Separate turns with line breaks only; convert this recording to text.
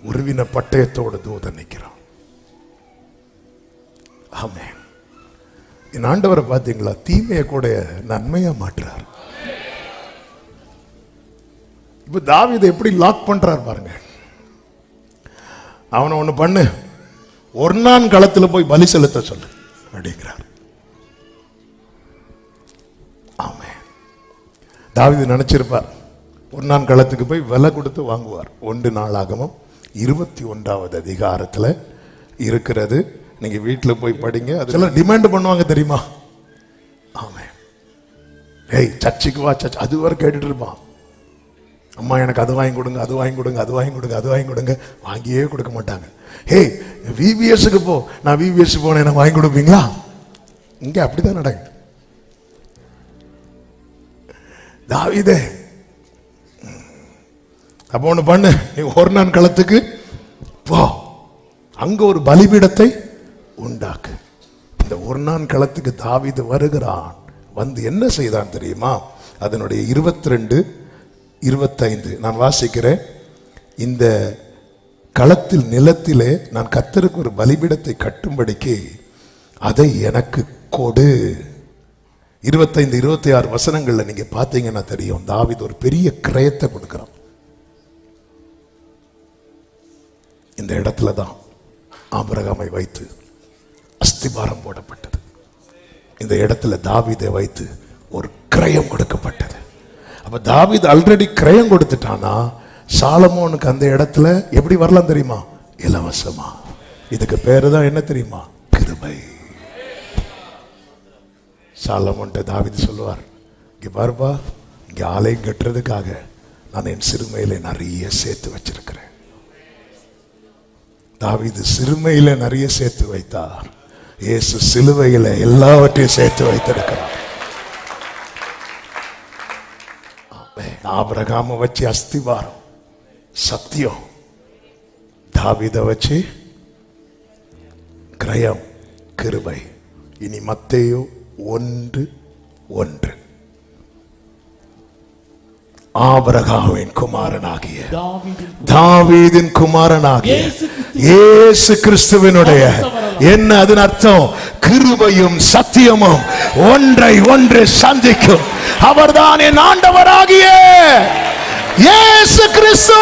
உருவின பட்டயத்தோடு தூதன் நிற்கிறான். ஆமென். என் ஆண்டவரை பார்த்தீங்களா? தீமையை கூட நன்மையா மாற்றுறார். இப்ப தாவீதை எப்படி லாக் பண்றார் பாருங்க. அவனை ஒண்ணு பண்ணு, ஒர்னான் களத்துல போய் பலி செலுத்த சொல்லு அப்படிங்கிறார். ஆமென். தாவீது நினைச்சிருப்பார், ஒர்னான் களத்துக்கு போய் விலை கொடுத்து வாங்குவார். 1 நாளாகமம் 21வது அதிகாரத்துல இருக்கிறது. நீங்க வீட்டில் போய் படிங்க. அதெல்லாம் டிமாண்ட் பண்ணுவாங்க தெரியுமா? ஆமென். ஏய் சர்ச்சுக்கு வா, சர்ச் அதுவரை கேட்டுட்டு இருப்பான். அம்மா எனக்கு அது வாங்கி கொடுங்க, அது வாங்கி கொடுங்க, அது வாங்கி கொடுங்க, அது வாங்கி கொடுங்க. வாங்கியே கொடுக்க மாட்டாங்க. ஹேய் விவிஎஸ்க்கு போ, நான் விவிஎஸ் போனேன், எனக்கு வாங்கி கொடுப்பீங்களா? இங்க அப்படிதான் நடக்குது. தாவீதே அப்ப ஒண்ணு பண்ணு, நீ ஒர்னான் களத்துக்கு போ, அங்க ஒரு பலிபீடத்தை உண்டாக்கு. இந்த ஒர்னான் களத்துக்கு தாவீது வருகிறான். வந்து என்ன செய்தான் தெரியுமா? அதனுடைய 22, 25 நான் வாசிக்கிறேன். இந்த களத்தில் நிலத்திலே நான் கர்த்தருக்கு ஒரு பலிபீடத்தை கட்டும்படிக்கு அதை எனக்கு கொடு. 25, 26 வசனங்கள்ல நீங்க பார்த்தீங்கன்னா தெரியும், தாவீது ஒரு பெரிய கிரயத்தை கொடுக்கிறான். இந்த இடத்துல தான் ஆபிரகாமை வைத்து அஸ்திபாரம் போடப்பட்டது. இந்த இடத்துல தாவீதை வைத்து ஒரு கிரயம் கொடுக்கப்பட்டது. அப்ப தாவீது ஆல்ரெடி கிரயம் கொடுத்துட்டானா, சாலமோனுக்கு அந்த இடத்துல எப்படி வரலாம் தெரியுமா? இலவசமா. இதுக்கு பேரு தான் என்ன தெரியுமா? கிருபை. சாலமோன்ட்ட தாவீது சொல்லுவார், இங்க பாருப்பா, இங்க ஆலயம் கட்டுறதுக்காக நான் என் சிறுமையில நிறைய சேர்த்து வச்சிருக்கிறேன். தாவீது சிறுமையில நிறைய சேர்த்து வைத்தார். இயேசு சிலுவையில எல்லாவற்றையும் சேர்த்து வைத்திருக்கிறார். ஆபிரகாம வச்சு அஸ்திவாரம் சத்தியம், தாவீதை வச்சு கிரயம் கிருபை. இனி மத்தேயு 1:1 ஆபிரகாமின் குமாரனாகிய தாவீதின் குமாரனாகிய இயேசு கிறிஸ்துவினுடைய என்ன அதன் அர்த்தம்? கிருபையும் சத்தியமும் ஒன்றை ஒன்று சந்திக்கும். அவர்தான் என் ஆண்டவராகிய இயேசு கிறிஸ்து.